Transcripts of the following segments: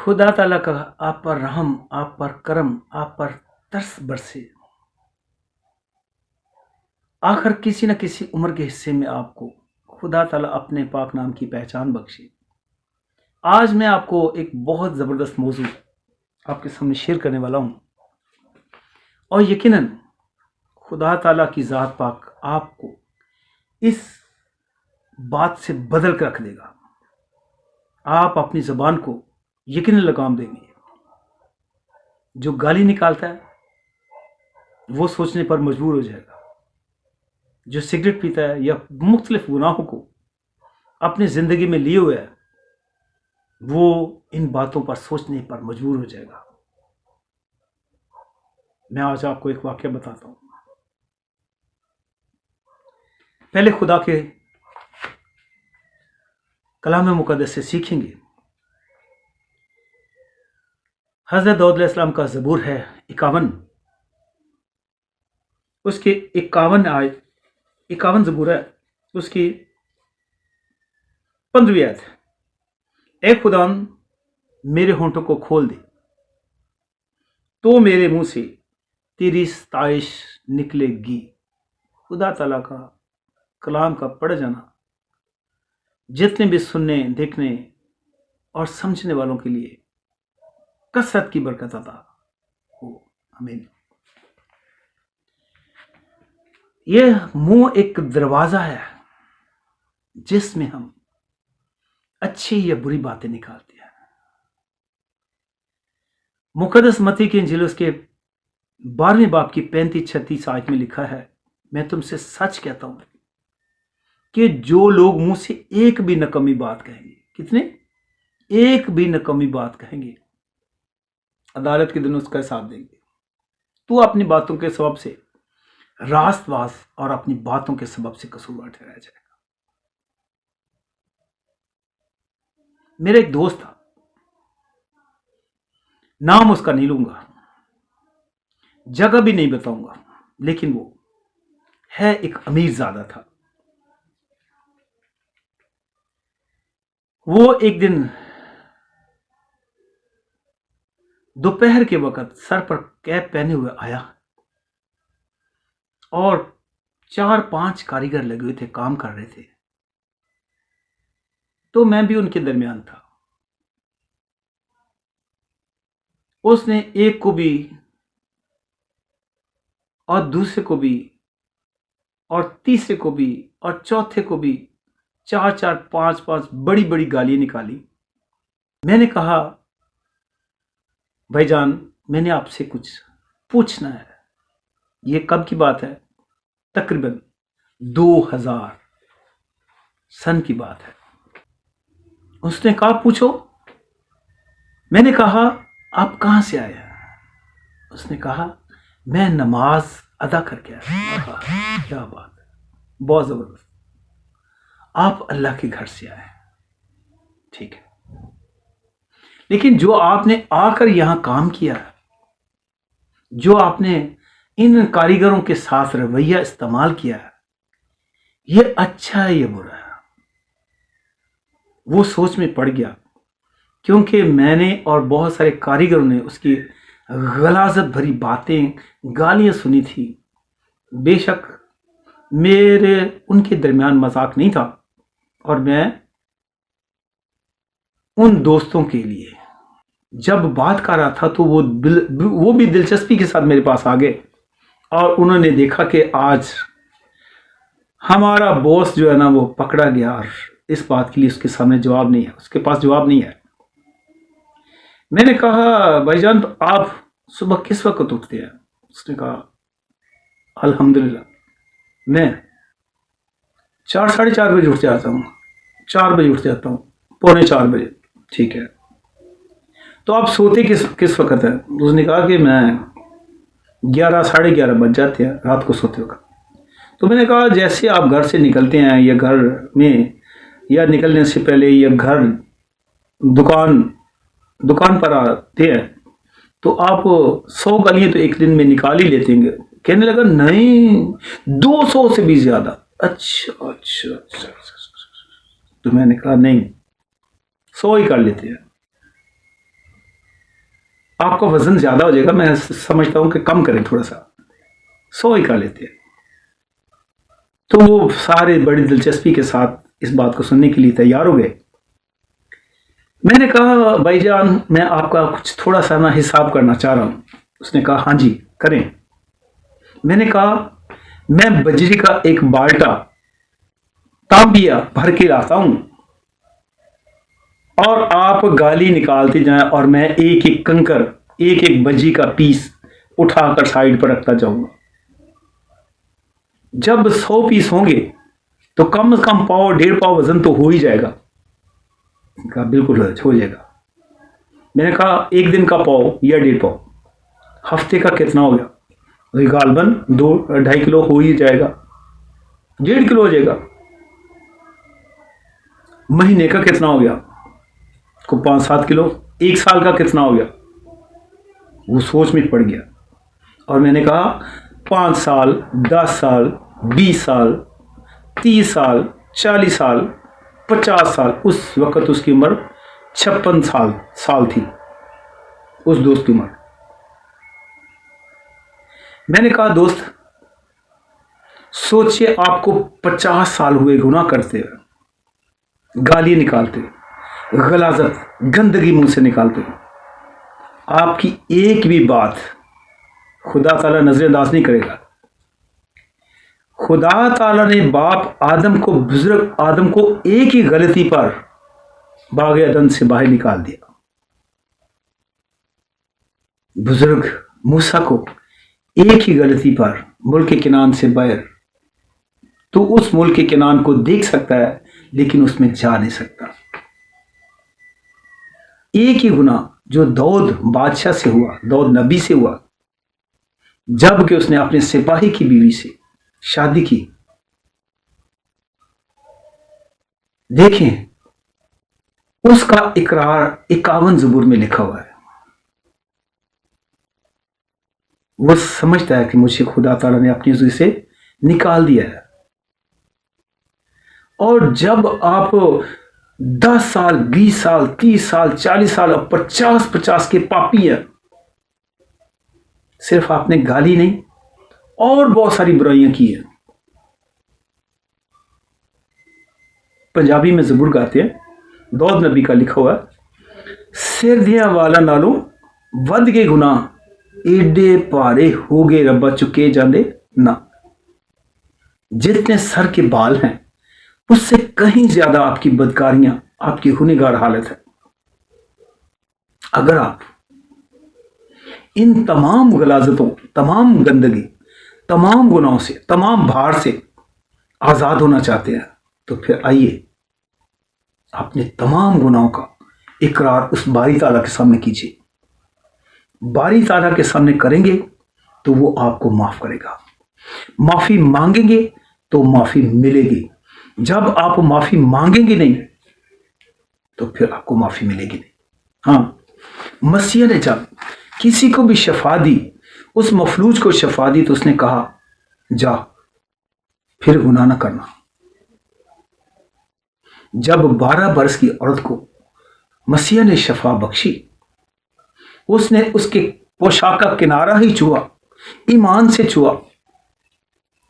خدا تعالیٰ کا آپ پر رحم، آپ پر کرم، آپ پر ترس برسے، آخر کسی نہ کسی عمر کے حصے میں آپ کو خدا تعالیٰ اپنے پاک نام کی پہچان بخشے۔ آج میں آپ کو ایک بہت زبردست موضوع آپ کے سامنے شیئر کرنے والا ہوں، اور یقیناً خدا تعالیٰ کی ذات پاک آپ کو اس بات سے بدل کر رکھ دے گا۔ آپ اپنی زبان کو یقیناً لگام دیں گے۔ جو گالی نکالتا ہے وہ سوچنے پر مجبور ہو جائے گا، جو سگریٹ پیتا ہے یا مختلف گناہوں کو اپنی زندگی میں لیے ہوئے ہے وہ ان باتوں پر سوچنے پر مجبور ہو جائے گا۔ میں آج آپ کو ایک واقعہ بتاتا ہوں۔ پہلے خدا کے کلام مقدس سے سیکھیں گے۔ حضرت داؤد علیہ السلام کا زبور ہے 51، اس کے 51 زبور ہے، اس کی 15ویں آیت، اے خدا میرے ہونٹوں کو کھول دے تو میرے منہ سے تیری ستائش نکلے گی۔ خدا تعالیٰ کا کلام کا پڑھ جانا جتنے بھی سننے، دیکھنے اور سمجھنے والوں کے لیے کثرت کی برکت عطا ہو، آمین۔ یہ منہ ایک دروازہ ہے جس میں ہم اچھی یا بری باتیں نکالتے ہیں۔ مقدس متی کی انجیل اس کے 12ویں باب کی 35-36 آیت میں لکھا ہے، میں تم سے سچ کہتا ہوں کہ جو لوگ منہ سے ایک بھی نکمی بات کہیں گے، کتنے؟ ایک بھی نکمی بات کہیں گے، عدالت کے دن اس کا حساب دیں گے۔ تو اپنی باتوں کے سبب سے راست باز اور اپنی باتوں کے سبب سے قصوروار ٹھہرایا جائے گا۔ میرا ایک دوست تھا، نام اس کا نہیں لوں گا، جگہ بھی نہیں بتاؤں گا، لیکن وہ ہے ایک امیر زادہ تھا۔ وہ ایک دن دوپہر کے وقت سر پر کیپ پہنے ہوئے آیا اور 4-5 کاریگر لگے ہوئے تھے، کام کر رہے تھے، تو میں بھی ان کے درمیان تھا۔ اس نے ایک کو بھی اور دوسرے کو بھی اور تیسرے کو بھی اور چوتھے کو بھی 4-4 5-5 بڑی بڑی گالیاں نکالی۔ میں نے کہا بھائی جان میں نے آپ سے کچھ پوچھنا ہے۔ یہ کب کی بات ہے؟ تقریباً 2000 سن کی بات ہے۔ اس نے کہا پوچھو۔ میں نے کہا آپ کہاں سے آئے ہیں؟ اس نے کہا میں نماز ادا کر کے آیا۔ کیا بات ہے، بہت زبردست، آپ اللہ کے گھر سے آئے ہیں، ٹھیک ہے، لیکن جو آپ نے آ کر یہاں کام کیا، جو آپ نے ان کاریگروں کے ساتھ رویہ استعمال کیا ہے، یہ اچھا ہے یا برا ہے؟ وہ سوچ میں پڑ گیا، کیونکہ میں نے اور بہت سارے کاریگروں نے اس کی غلاظت بھری باتیں، گالیاں سنی تھی۔ بے شک میرے ان کے درمیان مذاق نہیں تھا، اور میں ان دوستوں کے لیے جب بات کر رہا تھا تو وہ بھی دلچسپی کے ساتھ میرے پاس آ گئے، اور انہوں نے دیکھا کہ آج ہمارا باس جو ہے نا وہ پکڑا گیا، اور اس بات کے لیے اس کے سامنے جواب نہیں ہے، اس کے پاس جواب نہیں ہے۔ میں نے کہا بھائی جان تو آپ صبح کس وقت اٹھتے ہیں؟ اس نے کہا الحمدللہ میں 4-4:30 بجے اٹھ جاتا ہوں، 4 بجے اٹھ جاتا ہوں، 3:45 بجے، ٹھیک ہے، تو آپ سوتے کس وقت ہے؟ اس نے کہا کہ میں 11-11:30 بج جاتے ہیں رات کو سوتے وقت۔ تو میں نے کہا جیسے آپ گھر سے نکلتے ہیں یا گھر میں یا نکلنے سے پہلے یا گھر دکان پر آتے ہیں تو آپ 100 گالیاں تو ایک دن میں نکال ہی لیتے ہیں۔ کہنے لگا نہیں 200 سے بھی زیادہ۔ اچھا، تو میں نے کہا نہیں 100 ہی کر لیتے ہیں۔ آپ کا وزن زیادہ ہو جائے گا، میں سمجھتا ہوں کہ کم کریں تھوڑا سا، 100 ہی کھا لیتے ہیں۔ تو وہ سارے بڑی دلچسپی کے ساتھ اس بات کو سننے کے لیے تیار ہو گئے۔ میں نے کہا بھائی جان میں آپ کا کچھ تھوڑا سا نا حساب کرنا چاہ رہا ہوں۔ اس نے کہا ہاں جی کریں۔ میں نے کہا میں بجری کا ایک بالٹا تانبیہ بھر کے لاتا ہوں اور آپ گالی نکالتے جائیں اور میں ایک ایک کنکر، ایک ایک بجری کا پیس اٹھا کر سائڈ پر رکھتا جاؤں گا۔ جب 100 پیس ہوں گے تو کم از کم 1.5 پاؤ وزن تو ہو ہی جائے گا۔ کہا بالکل ہو جائے گا۔ میں نے کہا ایک دن کا پاؤ یا 1.5 پاؤ، ہفتے کا کتنا ہو گیا؟ غالباً 2-2.5 کلو ہو ہی جائے گا، 1.5 کلو ہو جائے گا۔ مہینے کا کتنا ہو گیا؟ کو 5-7 کلو۔ 1 سال کا کتنا ہو گیا؟ وہ سوچ میں پڑ گیا اور میں نے کہا 5 سال، 10 سال، 20 سال، 30 سال، 40 سال، 50 سال۔ اس وقت اس کی عمر 56 سال تھی، اس دوست کی عمر۔ میں نے کہا دوست سوچئے آپ کو 50 سال ہوئے گناہ کرتے ہوئے، گالی نکالتے ہوئے، غلاظت گندگی منہ سے نکالتے ہوئے، آپ کی ایک بھی بات خدا تعالیٰ نظر انداز نہیں کرے گا۔ خدا تعالیٰ نے باپ آدم کو، بزرگ آدم کو ایک ہی غلطی پر باغ عدن سے باہر نکال دیا۔ بزرگ موسیٰ کو ایک ہی غلطی پر ملک کنعان سے باہر، تو اس ملک کنعان کو دیکھ سکتا ہے لیکن اس میں جا نہیں سکتا۔ ایک ہی گناہ جو داؤد بادشاہ سے ہوا، داؤد نبی سے ہوا، جب کہ اس نے اپنے سپاہی کی بیوی سے شادی کی۔ دیکھیں اس کا اقرار 51 زبور میں لکھا ہوا ہے۔ وہ سمجھتا ہے کہ مجھے خدا تعالیٰ نے اپنی عزت سے نکال دیا ہے۔ اور جب آپ 10 سال، 20 سال، 30 سال، 40 سال اور 50 کے پاپی ہیں، صرف آپ نے گالی نہیں اور بہت ساری برائیاں کی ہیں۔ پنجابی میں زبور گاتے ہیں، داؤد نبی کا لکھا ہوا ہے، سر دیاں والا نالوں ود کے گناہ ایڈے پارے ہو گئے ربا چکے جاندے نہ۔ جتنے سر کے بال ہیں اس سے کہیں زیادہ آپ کی بدکاریاں، آپ کی گنہگار حالت ہے۔ اگر آپ ان تمام غلاظتوں، تمام گندگی، تمام گناہوں سے، تمام بھار سے آزاد ہونا چاہتے ہیں تو پھر آئیے اپنے تمام گناہوں کا اقرار اس باری تعالیٰ کے سامنے کیجیے۔ باری تعالیٰ کے سامنے کریں گے تو وہ آپ کو معاف کرے گا۔ معافی مانگیں گے تو معافی ملے گی۔ جب آپ معافی مانگیں گے نہیں تو پھر آپ کو معافی ملے گی نہیں۔ ہاں، مسیح نے جب کسی کو بھی شفا دی، اس مفلوج کو شفا دی، تو اس نے کہا جا پھر گناہ نہ کرنا۔ جب 12 برس کی عورت کو مسیح نے شفا بخشی، اس نے اس کے پوشاک کا کنارہ ہی چھوا، ایمان سے چھوا،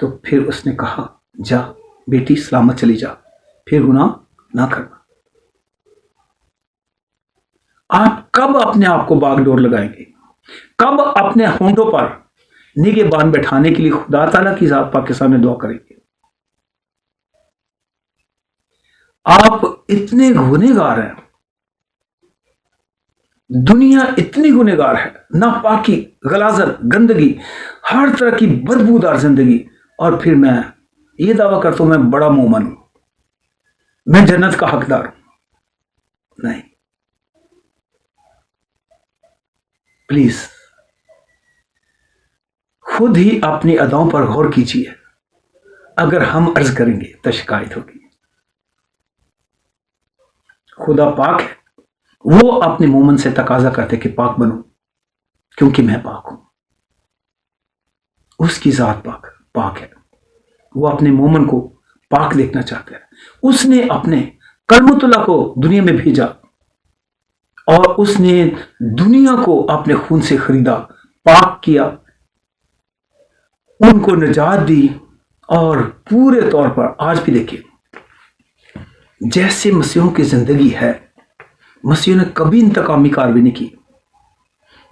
تو پھر اس نے کہا جا بیٹی سلامت چلی جا، پھر گناہ نہ کرنا۔ آپ کب اپنے آپ کو باغ ڈور لگائیں گے؟ کب اپنے ہونٹوں پر نگہبان بیٹھانے کے لیے خدا تعالیٰ کی ذات پاک کے سامنے دعا کریں گے؟ آپ اتنے گنہگار ہیں، دنیا اتنی گنہگار ہے، ناپاکی، غلاظت، گندگی، ہر طرح کی بدبودار زندگی، اور پھر میں یہ دعویٰ کرتا ہوں میں بڑا مومن ہوں، میں جنت کا حقدار ہوں۔ نہیں، پلیز خود ہی اپنی اداؤں پر غور کیجیے۔ اگر ہم عرض کریں گے تو شکایت ہوگی۔ خدا پاک ہے، وہ اپنے مومن سے تقاضا کرتے کہ پاک بنو کیونکہ میں پاک ہوں۔ اس کی ذات پاک ہے، وہ اپنے مومن کو پاک دیکھنا چاہتا ہے۔ اس نے اپنے کلمت اللہ کو دنیا میں بھیجا اور اس نے دنیا کو اپنے خون سے خریدا، پاک کیا، ان کو نجات دی۔ اور پورے طور پر آج بھی دیکھیں، جیسے مسیحوں کی زندگی ہے، مسیحوں نے کبھی انتقامی کارروائی نہیں کی،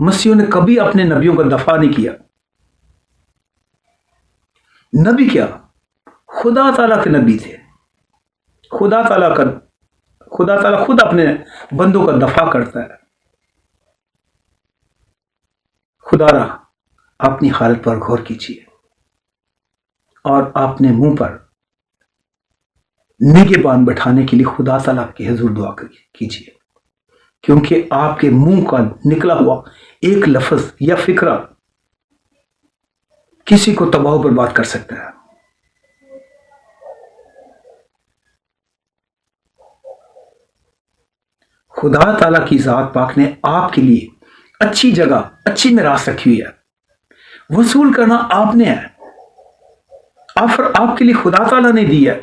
مسیحوں نے کبھی اپنے نبیوں کا دفاع نہیں کیا۔ نبی کیا؟ خدا تعالیٰ کے نبی تھے۔ خدا تعالیٰ خود اپنے بندوں کا دفاع کرتا ہے۔ خدا را اپنی حالت پر غور کیجیے اور اپنے منہ پر نگہبان بٹھانے کے لیے خدا تعالیٰ کے حضور دعا کیجیے، کیونکہ آپ کے منہ کا نکلا ہوا ایک لفظ یا فکرہ کسی کو تباہ و برباد کر سکتا ہے۔ خدا تعالیٰ کی ذات پاک نے آپ کے لیے اچھی جگہ، اچھی میراث رکھی ہوئی ہے۔ وصول کرنا آپ نے ہے، آپ کے لیے خدا تعالیٰ نے دی ہے۔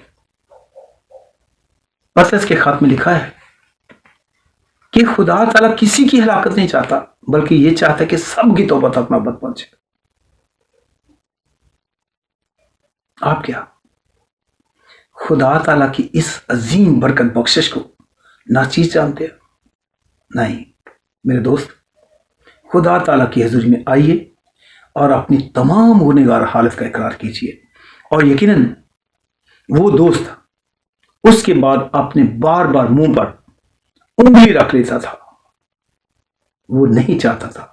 پترس کے خط میں لکھا ہے کہ خدا تعالیٰ کسی کی ہلاکت نہیں چاہتا، بلکہ یہ چاہتا ہے کہ سب کی توبہ تک نوبت پہنچے۔ آپ کیا خدا تعالیٰ کی اس عظیم برکت بخشش کو ناچیز جانتے ہیں؟ نہیں میرے دوست، خدا تعالیٰ کی حضوری میں آئیے اور اپنی تمام گنہگار حالت کا اقرار کیجیے، اور یقیناً وہ دوست اس کے بعد اپنے بار بار منہ پر انگلی رکھ لیتا تھا۔ وہ نہیں چاہتا تھا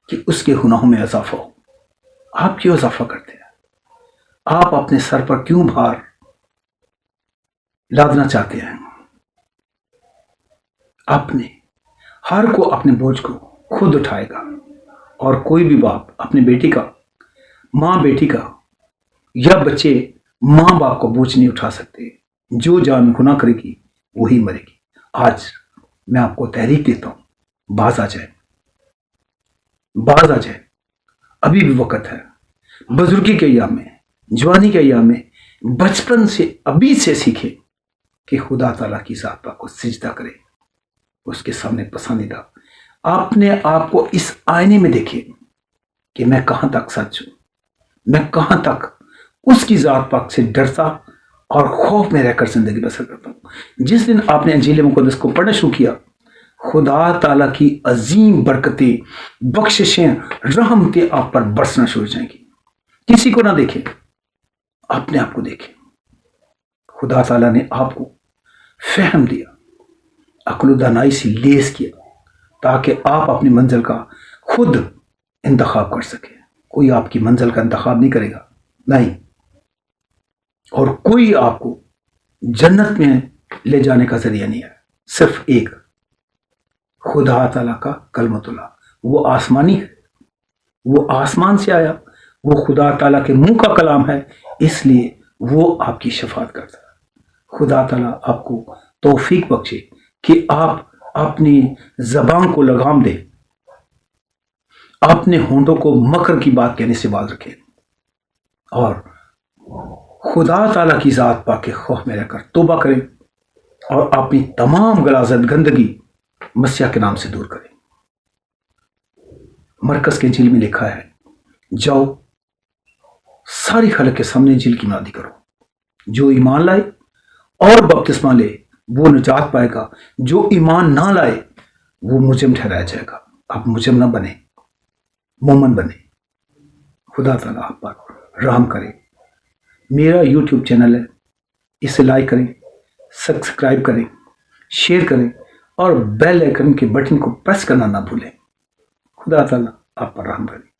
کہ اس کے گناہوں میں اضافہ ہو۔ آپ کیوں اضافہ کرتے ہیں؟ آپ اپنے سر پر کیوں بھار لادنا چاہتے ہیں؟ اپنے ہر کو اپنے بوجھ کو خود اٹھائے گا، اور کوئی بھی باپ اپنے بیٹی کا، ماں بیٹی کا، یا بچے ماں باپ کو بوجھ نہیں اٹھا سکتے۔ جو جان میں گناہ کرے گی وہی مرے گی۔ آج میں آپ کو تحریک دیتا ہوں، باز آ جائے، باز آ جائے، ابھی بھی وقت ہے۔ بزرگی کے ایام میں، جوانی کے ایام میں، بچپن سے ابھی سے سیکھے کہ خدا تعالیٰ کی ذات پاک کو سجدہ کرے، اس کے سامنے پسندیدہ اپنے آپ کو اس آئینے میں دیکھے کہ میں کہاں تک سچ ہوں، میں کہاں تک اس کی ذات پاک سے ڈرتا اور خوف میں رہ کر زندگی بسر کرتا ہوں۔ جس دن آپ نے انجیل مقدس کو پڑھنا شروع کیا، خدا تعالیٰ کی عظیم برکتیں، بخششیں، رحمتیں آپ پر برسنا شروع ہو جائیں گی۔ کسی کو نہ دیکھیں، اپنے آپ کو دیکھیں۔ خدا تعالیٰ نے آپ کو فہم دیا، عقل و دانائی سے لیس کیا، تاکہ آپ اپنی منزل کا خود انتخاب کر سکیں۔ کوئی آپ کی منزل کا انتخاب نہیں کرے گا، نہیں، اور کوئی آپ کو جنت میں لے جانے کا ذریعہ نہیں ہے۔ صرف ایک خدا تعالیٰ کا کلمۃ اللہ، وہ آسمانی ہے، وہ آسمان سے آیا، وہ خدا تعالیٰ کے منہ کا کلام ہے، اس لیے وہ آپ کی شفاعت کرتا ہے۔ خدا تعالیٰ آپ کو توفیق بخشے کہ آپ اپنی زبان کو لگام دیں، اپنے ہونٹوں کو مکر کی بات کہنے سے باز رکھیں، اور خدا تعالیٰ کی ذات پاک کے خوف میں رہ کر توبہ کریں، اور اپنی تمام غلاظت، گندگی مسیح کے نام سے دور کریں۔ مرکز کے انجیل میں لکھا ہے، جاؤ ساری خلق کے سامنے انجیل کی منادی کرو۔ جو ایمان لائے اور بپتسمہ لے وہ نجات پائے گا، جو ایمان نہ لائے وہ مجرم ٹھہرایا جائے گا۔ آپ مجرم نہ بنے، مومن بنے۔ خدا تعالیٰ آپ پر رحم کرے۔ میرا یوٹیوب چینل ہے، اسے لائک کریں، سبسکرائب کریں، شیئر کریں، اور بیل آئیکن کے بٹن کو پریس کرنا نہ بھولیں۔ خدا تعالیٰ آپ پر رحم کرے۔